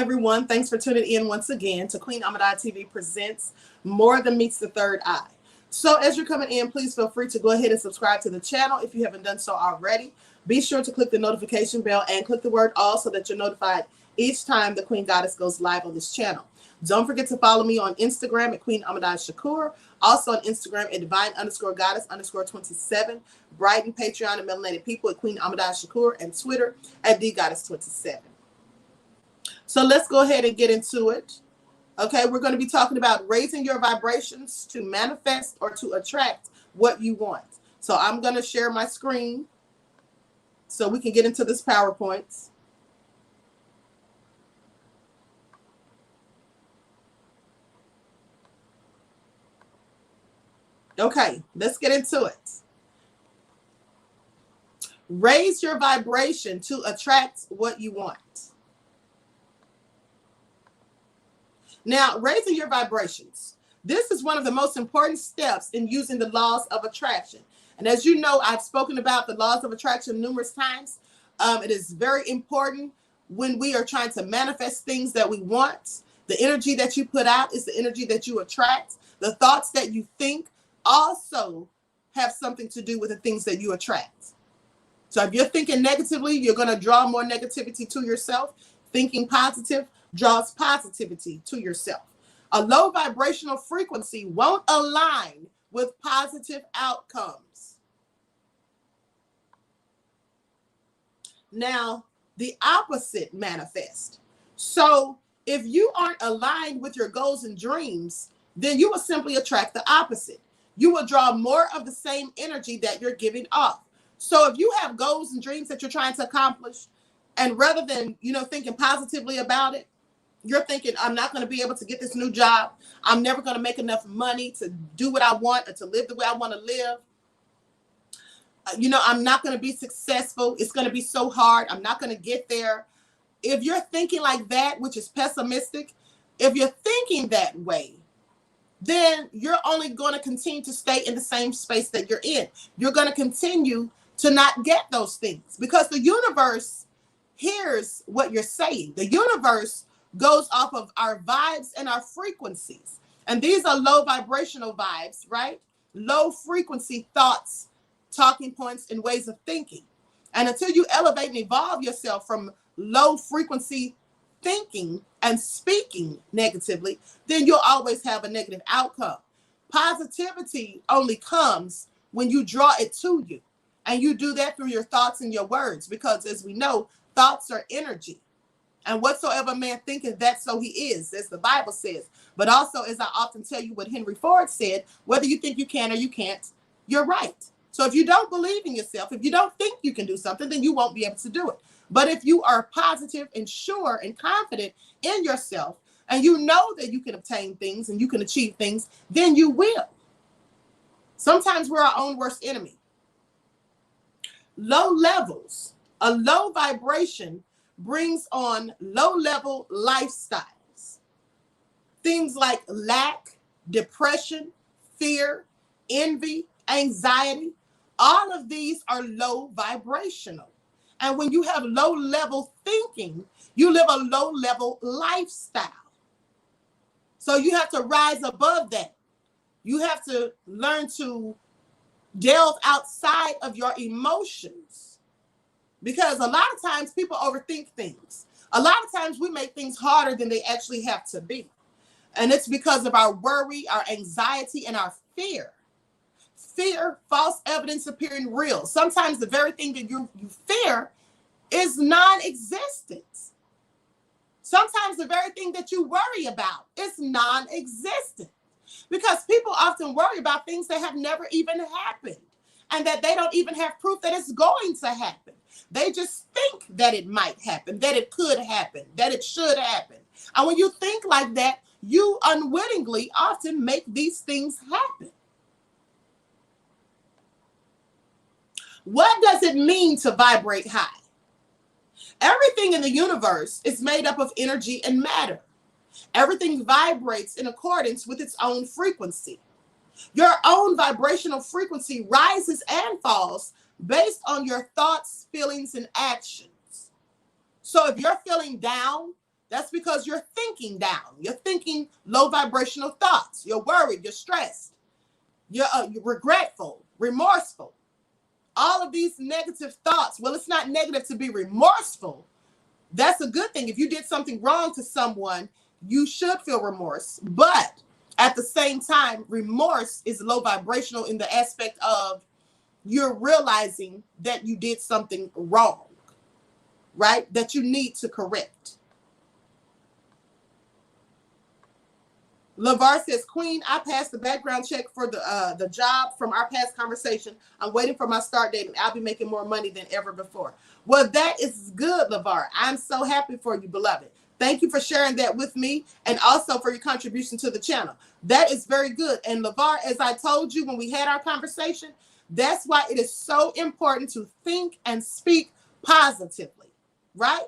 everyone. Thanks for tuning in once again to Queen Ahmadiyyah TV presents More Than Meets the Third Eye. So as you're coming in, please feel free to go ahead and subscribe to the channel if you haven't done so already. Be sure to click the notification bell and click the word all so that you're notified each time the Queen Goddess goes live on this channel. Don't forget to follow me on Instagram at QueenAhmadiyyah. Also on Instagram at divine_goddess_27. Brighton, Patreon, and melanated people at Queen Ahmadiyyah, and Twitter at dgoddess27. So let's go ahead and get into it. Okay, we're going to be talking about raising your vibrations to manifest or to attract what you want. So I'm going to share my screen so we can get into this PowerPoint. Okay, let's get into it. Raise your vibration to attract what you want. Now, raising your vibrations. This is one of the most important steps in using the laws of attraction. And as you know, I've spoken about the laws of attraction numerous times. It is very important when we are trying to manifest things that we want. The energy that you put out is the energy that you attract. The thoughts that you think also have something to do with the things that you attract. So if you're thinking negatively, you're going to draw more negativity to yourself. Thinking positive draws positivity to yourself. A low vibrational frequency won't align with positive outcomes. Now, the opposite manifests. So if you aren't aligned with your goals and dreams, then you will simply attract the opposite. You will draw more of the same energy that you're giving off. So if you have goals and dreams that you're trying to accomplish, and rather than, thinking positively about it, you're thinking, I'm not going to be able to get this new job. I'm never going to make enough money to do what I want or to live the way I want to live. I'm not going to be successful. It's going to be so hard. I'm not going to get there. If you're thinking like that, which is pessimistic, if you're thinking that way, then you're only going to continue to stay in the same space that you're in. You're going to continue to not get those things because the universe hears what you're saying. The universe goes off of our vibes and our frequencies. And these are low vibrational vibes, right? Low frequency thoughts, talking points, and ways of thinking. And until you elevate and evolve yourself from low frequency thinking and speaking negatively, then you'll always have a negative outcome. Positivity only comes when you draw it to you. And you do that through your thoughts and your words, because as we know, thoughts are energy. And whatsoever man thinketh, that so he is, as the Bible says. But also, as I often tell you what Henry Ford said, whether you think you can or you can't, you're right. So if you don't believe in yourself, if you don't think you can do something, then you won't be able to do it. But if you are positive and sure and confident in yourself, and you know that you can obtain things and you can achieve things, then you will. Sometimes we're our own worst enemy. Low levels, a low vibration brings on low-level lifestyles. Things like lack, depression, fear, envy, anxiety, all of these are low vibrational. And when you have low-level thinking, you live a low-level lifestyle. So you have to rise above that. You have to learn to delve outside of your emotions. Because a lot of times people overthink things. A lot of times we make things harder than they actually have to be. And it's because of our worry, our anxiety, and our fear. Fear, false evidence appearing real. Sometimes the very thing that you fear is non-existent. Sometimes the very thing that you worry about is non-existent. Because people often worry about things that have never even happened and that they don't even have proof that it's going to happen. They just think that it might happen, that it could happen, that it should happen. And when you think like that, you unwittingly often make these things happen. What does it mean to vibrate high? Everything in the universe is made up of energy and matter. Everything vibrates in accordance with its own frequency. Your own vibrational frequency rises and falls based on your thoughts, feelings, and actions. So if you're feeling down, That's because you're thinking down. You're thinking low vibrational thoughts. You're worried. You're stressed. You're regretful, remorseful. All of these negative thoughts. Well, it's not negative to be remorseful. That's a good thing. If you did something wrong to someone, you should feel remorse. But at the same time, remorse is low vibrational in the aspect of you're realizing that you did something wrong, right? That you need to correct. LeVar says, Queen, I passed the background check for the job from our past conversation. I'm waiting for my start date and I'll be making more money than ever before. Well, that is good, LeVar. I'm so happy for you, beloved. Thank you for sharing that with me and also for your contribution to the channel. That is very good. And LeVar, as I told you when we had our conversation, that's why it is so important to think and speak positively, right?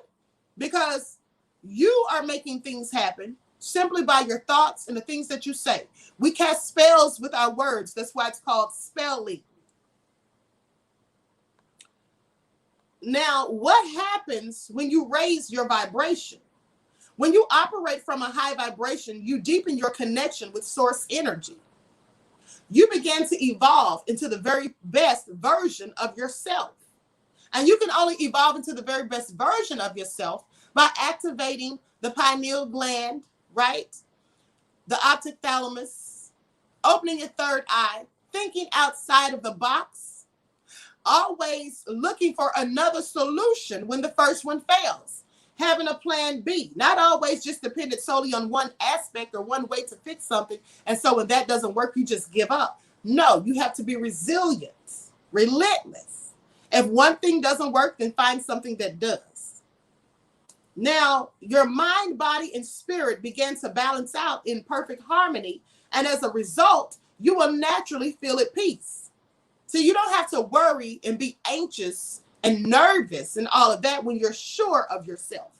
Because you are making things happen simply by your thoughts and the things that you say. We cast spells with our words. That's why it's called spelling. Now, what happens when you raise your vibration? When you operate from a high vibration, you deepen your connection with source energy. You begin to evolve into the very best version of yourself. And you can only evolve into the very best version of yourself by activating the pineal gland, right? The optic thalamus, opening your third eye, thinking outside of the box, always looking for another solution when the first one fails, having a plan B, not always just dependent solely on one aspect or one way to fix something. And so when that doesn't work, you just give up. No, you have to be resilient, relentless. If one thing doesn't work, then find something that does. Now, your mind, body, and spirit begin to balance out in perfect harmony. And as a result, you will naturally feel at peace. So you don't have to worry and be anxious and nervous and all of that when you're sure of yourself.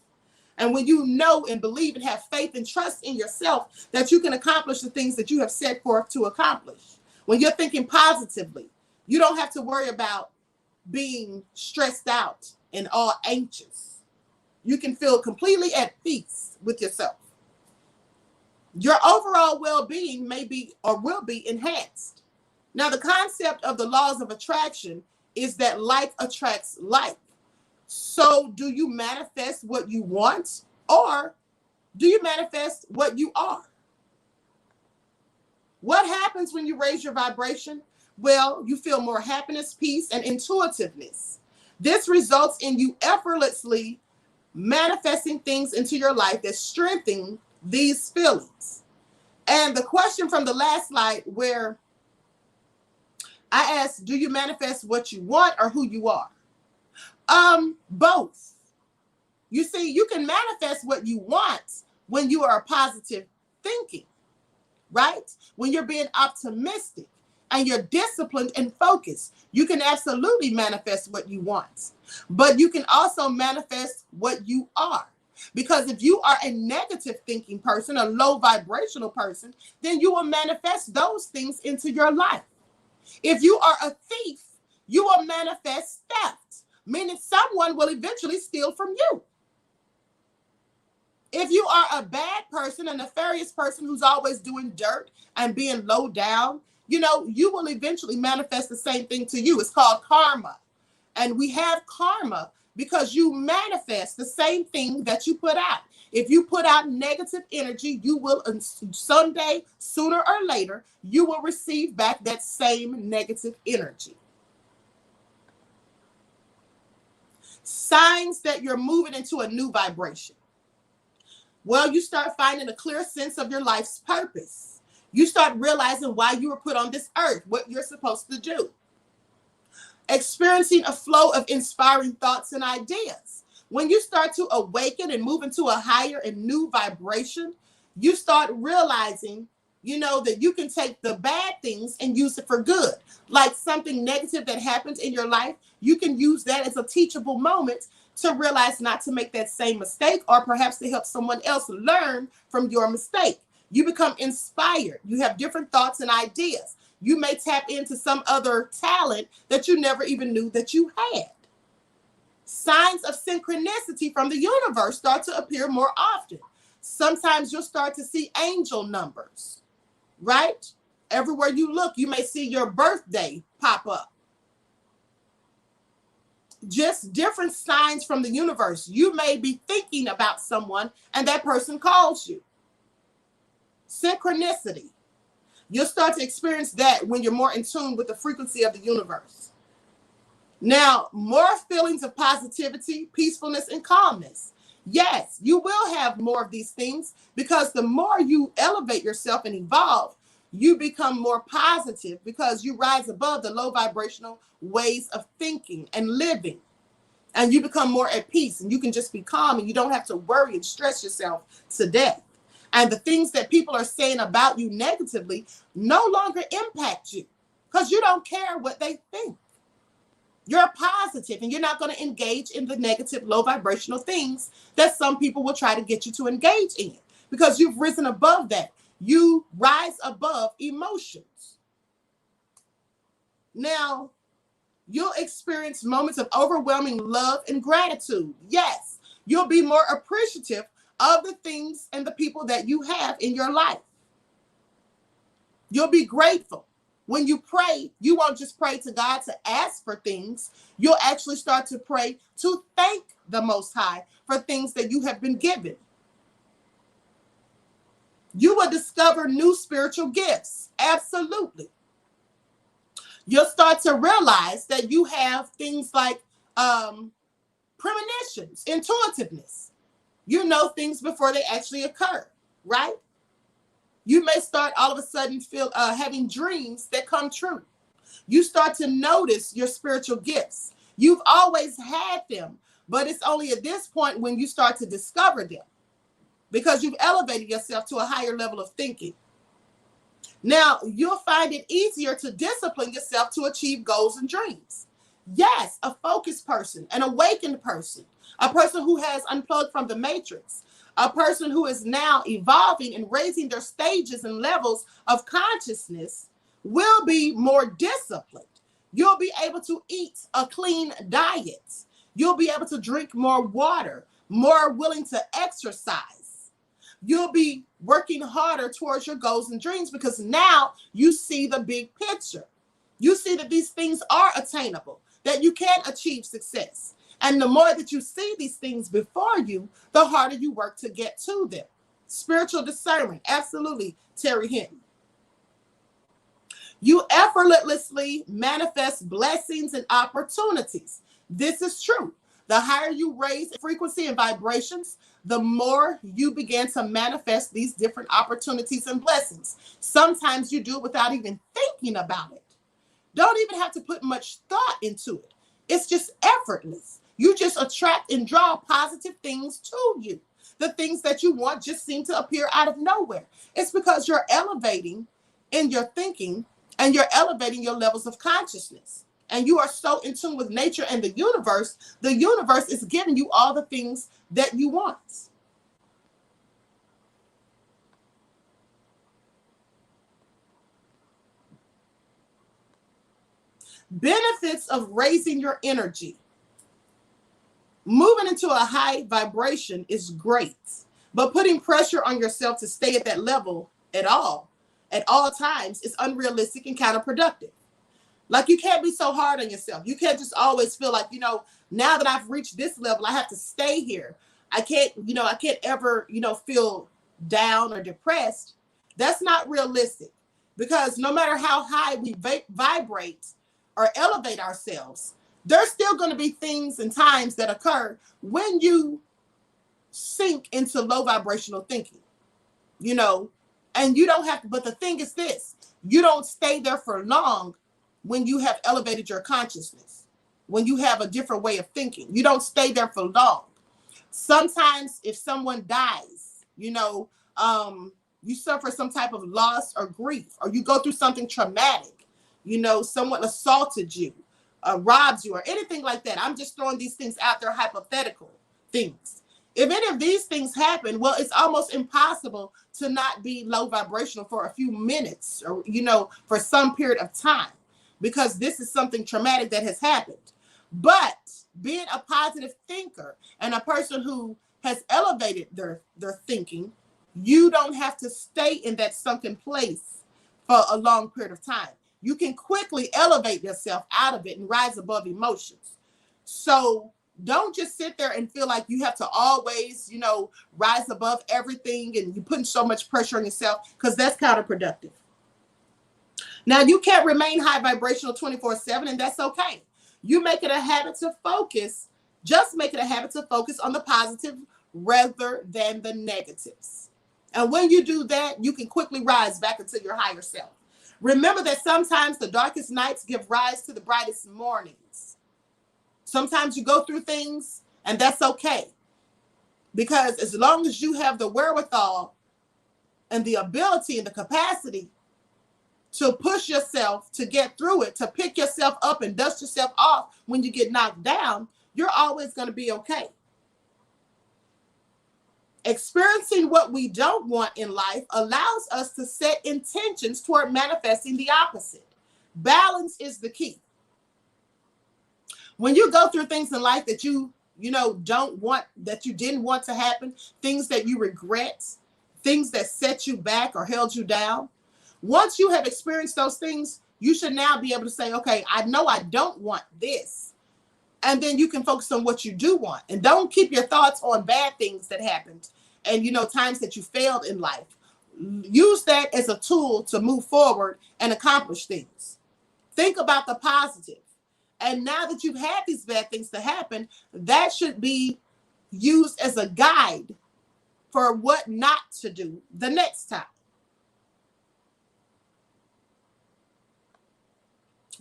And when you know and believe and have faith and trust in yourself that you can accomplish the things that you have set forth to accomplish. When you're thinking positively, you don't have to worry about being stressed out and all anxious. You can feel completely at peace with yourself. Your overall well-being may be or will be enhanced. Now, the concept of the laws of attraction is that like attracts like. So do you manifest what you want, or do you manifest what you are? What happens when you raise your vibration? Well, you feel more happiness, peace, and intuitiveness. This results in you effortlessly manifesting things into your life that strengthen these feelings. And the question from the last slide where I asked, do you manifest what you want or who you are? Both. You see, you can manifest what you want when you are positive thinking, right? When you're being optimistic and you're disciplined and focused, you can absolutely manifest what you want. But you can also manifest what you are. Because if you are a negative thinking person, a low vibrational person, then you will manifest those things into your life. If you are a thief, you will manifest theft, meaning someone will eventually steal from you. If you are a bad person, a nefarious person who's always doing dirt and being low down, you know, you will eventually manifest the same thing to you. It's called karma. And we have karma because you manifest the same thing that you put out. If you put out negative energy, you will someday, sooner or later, you will receive back that same negative energy. Signs that you're moving into a new vibration. Well, you start finding a clear sense of your life's purpose. You start realizing why you were put on this earth, what you're supposed to do. Experiencing a flow of inspiring thoughts and ideas. When you start to awaken and move into a higher and new vibration, you start realizing, you know, that you can take the bad things and use it for good. Like something negative that happens in your life, you can use that as a teachable moment to realize not to make that same mistake, or perhaps to help someone else learn from your mistake. You become inspired. You have different thoughts and ideas. You may tap into some other talent that you never even knew that you had. Signs of synchronicity from the universe start to appear more often. Sometimes you'll start to see angel numbers, right? Everywhere you look, you may see your birthday pop up. Just different signs from the universe. You may be thinking about someone and that person calls you. Synchronicity. You'll start to experience that when you're more in tune with the frequency of the universe. Now, more feelings of positivity, peacefulness, and calmness. Yes, you will have more of these things because the more you elevate yourself and evolve, you become more positive because you rise above the low vibrational ways of thinking and living. And you become more at peace and you can just be calm and you don't have to worry and stress yourself to death. And the things that people are saying about you negatively no longer impact you because you don't care what they think. You're positive and you're not going to engage in the negative, low vibrational things that some people will try to get you to engage in because you've risen above that. You rise above emotions. Now, you'll experience moments of overwhelming love and gratitude. Yes, you'll be more appreciative of the things and the people that you have in your life. You'll be grateful. When you pray, you won't just pray to God to ask for things. You'll actually start to pray to thank the Most High for things that you have been given. You will discover new spiritual gifts. Absolutely. You'll start to realize that you have things like premonitions, intuitiveness. You know things before they actually occur, right? You may start all of a sudden having dreams that come true. You start to notice your spiritual gifts. You've always had them, but it's only at this point when you start to discover them because you've elevated yourself to a higher level of thinking. Now, you'll find it easier to discipline yourself to achieve goals and dreams. Yes, a focused person, an awakened person, a person who has unplugged from the matrix, a person who is now evolving and raising their stages and levels of consciousness will be more disciplined. You'll be able to eat a clean diet. You'll be able to drink more water, more willing to exercise. You'll be working harder towards your goals and dreams because now you see the big picture. You see that these things are attainable, that you can achieve success. And the more that you see these things before you, the harder you work to get to them. Spiritual discernment, absolutely, Terry Hinton. You effortlessly manifest blessings and opportunities. This is true. The higher you raise frequency and vibrations, the more you begin to manifest these different opportunities and blessings. Sometimes you do it without even thinking about it. Don't even have to put much thought into it. It's just effortless. You just attract and draw positive things to you. The things that you want just seem to appear out of nowhere. It's because you're elevating in your thinking and you're elevating your levels of consciousness. And you are so in tune with nature and the universe is giving you all the things that you want. Benefits of raising your energy. Moving into a high vibration is great, but putting pressure on yourself to stay at that level at all times is unrealistic and counterproductive. Like you can't be so hard on yourself. You can't just always feel like, now that I've reached this level, I have to stay here. I can't ever, feel down or depressed. That's not realistic because no matter how high we vibrate or elevate ourselves, there's still going to be things and times that occur when you sink into low vibrational thinking, and you don't have to, but the thing is this, you don't stay there for long when you have elevated your consciousness, when you have a different way of thinking. You don't stay there for long. Sometimes if someone dies, you suffer some type of loss or grief, or you go through something traumatic, someone assaulted you, robs you, or anything like that. I'm just throwing these things out there, hypothetical things. If any of these things happen, well, it's almost impossible to not be low vibrational for a few minutes or, for some period of time, because this is something traumatic that has happened. But being a positive thinker and a person who has elevated their thinking, you don't have to stay in that sunken place for a long period of time. You can quickly elevate yourself out of it and rise above emotions. So don't just sit there and feel like you have to always, rise above everything and you're putting so much pressure on yourself, because that's counterproductive. Now, you can't remain high vibrational 24/7, and that's okay. You make it a habit to focus. Just make it a habit to focus on the positive rather than the negatives. And when you do that, you can quickly rise back into your higher self. Remember that sometimes the darkest nights give rise to the brightest mornings. Sometimes you go through things, and that's okay. Because as long as you have the wherewithal and the ability and the capacity to push yourself to get through it, to pick yourself up and dust yourself off when you get knocked down, you're always going to be okay. Experiencing what we don't want in life allows us to set intentions toward manifesting the opposite. Balance is the key. When you go through things in life that you don't want, that you didn't want to happen, things that you regret, things that set you back or held you down, once you have experienced those things, you should now be able to say, okay, I know I don't want this. And then you can focus on what you do want. And don't keep your thoughts on bad things that happened and, times that you failed in life. Use that as a tool to move forward and accomplish things. Think about the positive. And now that you've had these bad things to happen, that should be used as a guide for what not to do the next time.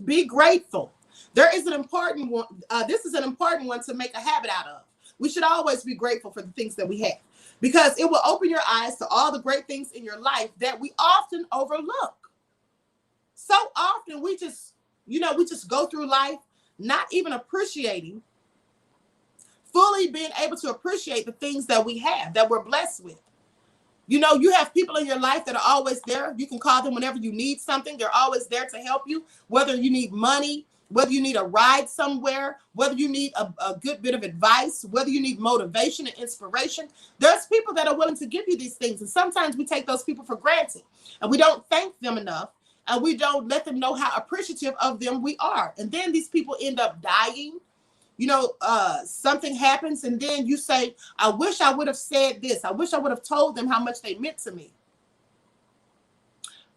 Be grateful. There is an important one. This is an important one to make a habit out of. We should always be grateful for the things that we have, because it will open your eyes to all the great things in your life that we often overlook. So often we just go through life not even appreciating, fully being able to appreciate the things that we have, that we're blessed with. You have people in your life that are always there. You can call them whenever you need something. They're always there to help you, whether you need money, whether you need a ride somewhere, whether you need a good bit of advice, whether you need motivation and inspiration. There's people that are willing to give you these things. And sometimes we take those people for granted and we don't thank them enough, and we don't let them know how appreciative of them we are. And then these people end up dying. Something happens, and then you say, I wish I would have said this. I wish I would have told them how much they meant to me.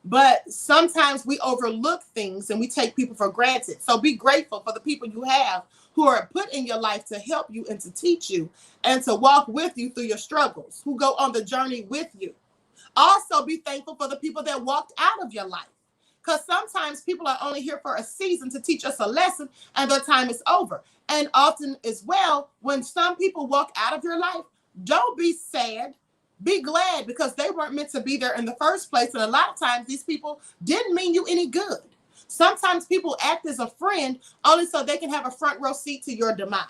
But sometimes we overlook things and we take people for granted. So be grateful for the people you have who are put in your life to help you and to teach you and to walk with you through your struggles, who go on the journey with you. Also be thankful for the people that walked out of your life, because sometimes people are only here for a season to teach us a lesson and their time is over. And often as well, when some people walk out of your life, don't be sad. Be glad, because they weren't meant to be there in the first place. And a lot of times these people didn't mean you any good. Sometimes people act as a friend only so they can have a front row seat to your demise.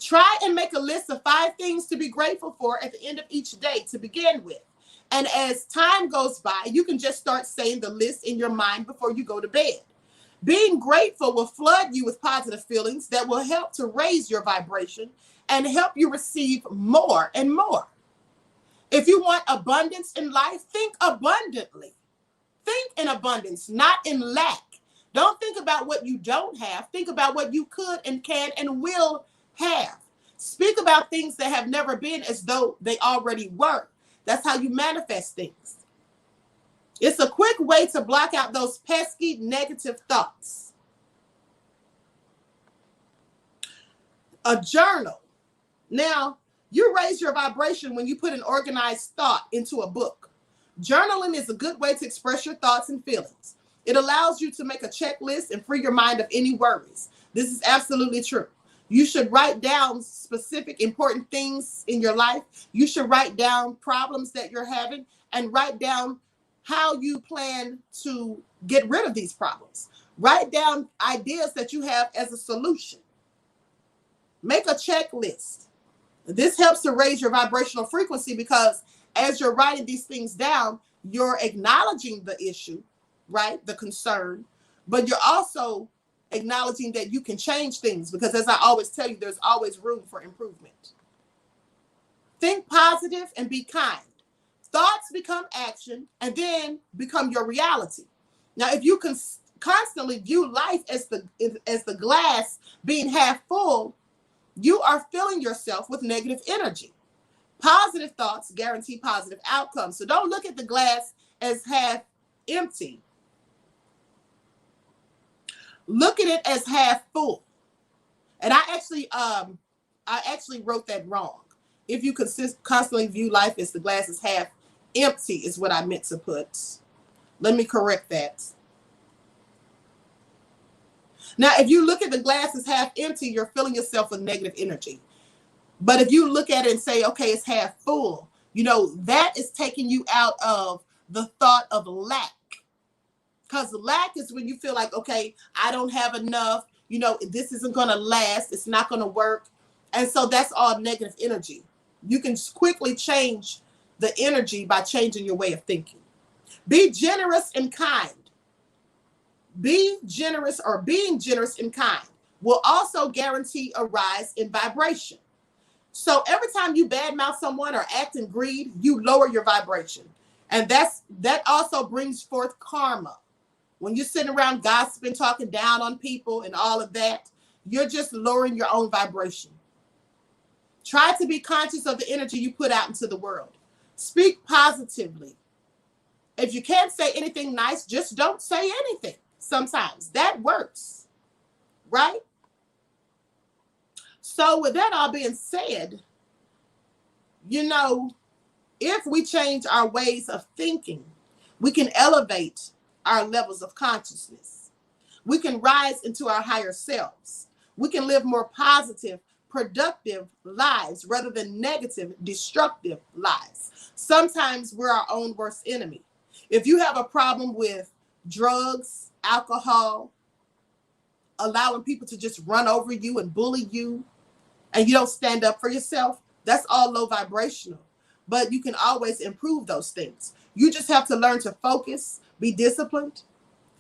Try and make a list of 5 things to be grateful for at the end of each day to begin with. And as time goes by, you can just start saying the list in your mind before you go to bed. Being grateful will flood you with positive feelings that will help to raise your vibration and help you receive more and more. If you want abundance in life, think abundantly. Think in abundance, not in lack. Don't think about what you don't have. Think about what you could and can and will have. Speak about things that have never been as though they already were. That's how you manifest things. It's a quick way to block out those pesky negative thoughts. A journal. Now, you raise your vibration when you put an organized thought into a book. Journaling is a good way to express your thoughts and feelings. It allows you to make a checklist and free your mind of any worries. This is absolutely true. You should write down specific important things in your life. You should write down problems that you're having and write down how you plan to get rid of these problems. Write down ideas that you have as a solution. Make a checklist. This helps to raise your vibrational frequency, because as you're writing these things down, you're acknowledging the issue, right? The concern, but you're also acknowledging that you can change things, because as I always tell you, there's always room for improvement. Think positive and be kind. Thoughts become action and then become your reality. Now, if you can constantly view life as the glass being half full, you are filling yourself with negative energy. Positive thoughts guarantee positive outcomes. So don't look at the glass as half empty. Look at it as half full. And I actually wrote that wrong. If you constantly view life as the glass is half empty is what I meant to put. Let me correct that. Now, if you look at the glass as half empty, you're filling yourself with negative energy. But if you look at it and say, okay, it's half full, you know, that is taking you out of the thought of lack. Because lack is when you feel like, okay, I don't have enough, you know, this isn't going to last, it's not going to work. And so that's all negative energy. You can quickly change the energy by changing your way of thinking. Be generous and kind. Be generous, or being generous and kind will also guarantee a rise in vibration. So every time you badmouth someone or act in greed, you lower your vibration. And that also brings forth karma. When you're sitting around gossiping, talking down on people and all of that, you're just lowering your own vibration. Try to be conscious of the energy you put out into the world. Speak positively. If you can't say anything nice, just don't say anything. Sometimes that works, right? So with that all being said, you know, if we change our ways of thinking, we can elevate our levels of consciousness. We can rise into our higher selves. We can live more positive, productive lives rather than negative, destructive lives. Sometimes we're our own worst enemy. If you have a problem with drugs, alcohol, allowing people to just run over you and bully you, and you don't stand up for yourself, that's all low vibrational. But you can always improve those things. You just have to learn to focus, be disciplined,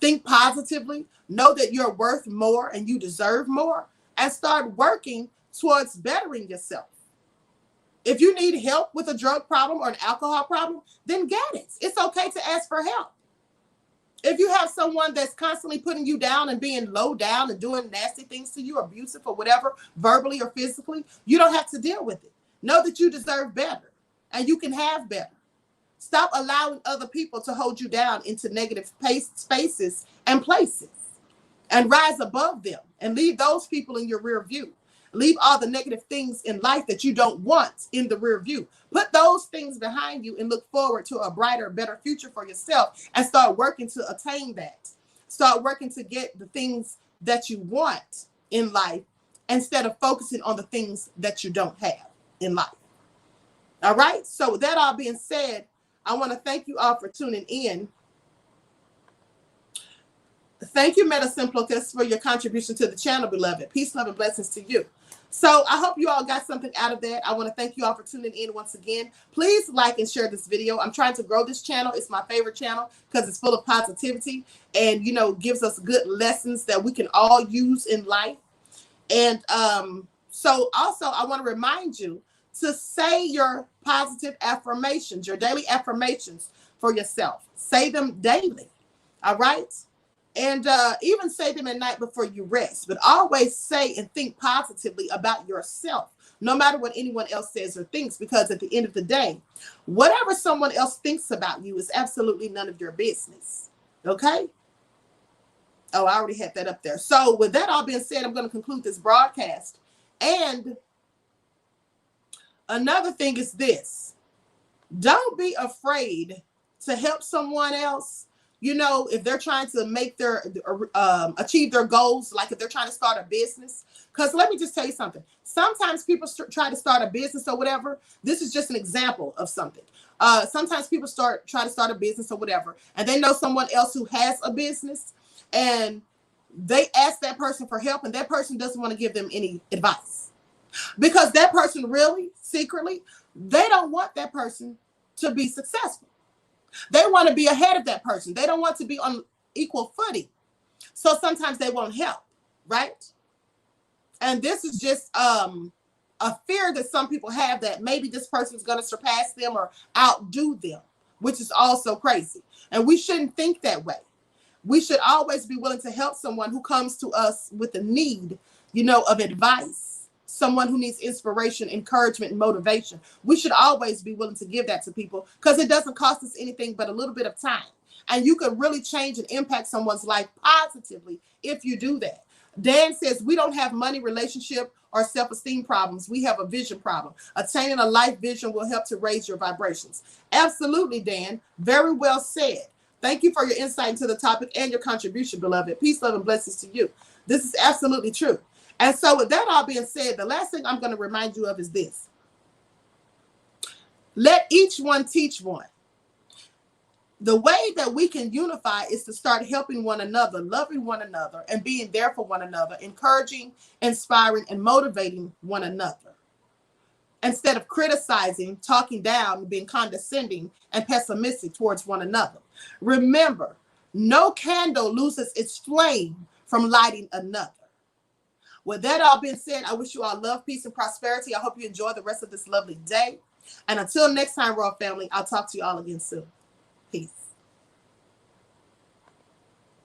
think positively, know that you're worth more and you deserve more, and start working towards bettering yourself. If you need help with a drug problem or an alcohol problem, then get it. It's okay to ask for help. If you have someone that's constantly putting you down and being low down and doing nasty things to you, abusive or whatever, verbally or physically, you don't have to deal with it. Know that you deserve better and you can have better. Stop allowing other people to hold you down into negative spaces and places, and rise above them and leave those people in your rear view. Leave all the negative things in life that you don't want in the rear view. Put those things behind you and look forward to a brighter, better future for yourself, and start working to attain that. Start working to get the things that you want in life instead of focusing on the things that you don't have in life. All right. So with that all being said, I want to thank you all for tuning in. Thank you, Metasimplicus, for your contribution to the channel, beloved. Peace, love, and blessings to you. So I hope you all got something out of that. I want to thank you all for tuning in once again. Please like and share this video. I'm trying to grow this channel. It's my favorite channel because it's full of positivity and, you know, gives us good lessons that we can all use in life. And so also I want to remind you to say your positive affirmations, your daily affirmations for yourself. Say them daily. All right. And even say them at night before you rest. But always say and think positively about yourself, no matter what anyone else says or thinks, because at the end of the day, whatever someone else thinks about you is absolutely none of your business. Okay? Oh, I already had that up there. So with that all being said, I'm going to conclude this broadcast. And another thing is this. Don't be afraid to help someone else. You know, if they're trying to make their, achieve their goals, like if they're trying to start a business, because let me just tell you something. Sometimes people try to start a business or whatever. This is just an example of something. Sometimes people try to start a business or whatever, and they know someone else who has a business, and they ask that person for help, and that person doesn't want to give them any advice. Because that person really, secretly, they don't want that person to be successful. They want to be ahead of that person. They don't want to be on equal footing. So sometimes they won't help. right? And this is just a fear that some people have that maybe this person is going to surpass them or outdo them, which is also crazy. And we shouldn't think that way. We should always be willing to help someone who comes to us with a need, of advice, someone who needs inspiration, encouragement, and motivation. We should always be willing to give that to people because it doesn't cost us anything but a little bit of time. And you could really change and impact someone's life positively if you do that. Dan says, we don't have money, relationship, or self-esteem problems. We have a vision problem. Attaining a life vision will help to raise your vibrations. Absolutely, Dan. Very well said. Thank you for your insight into the topic and your contribution, beloved. Peace, love, and blessings to you. This is absolutely true. And so with that all being said, the last thing I'm going to remind you of is this. Let each one teach one. The way that we can unify is to start helping one another, loving one another, and being there for one another, encouraging, inspiring, and motivating one another. Instead of criticizing, talking down, being condescending, and pessimistic towards one another. Remember, no candle loses its flame from lighting another. With that all being said, I wish you all love, peace, and prosperity. I hope you enjoy the rest of this lovely day. And until next time, Royal Family, I'll talk to you all again soon. Peace.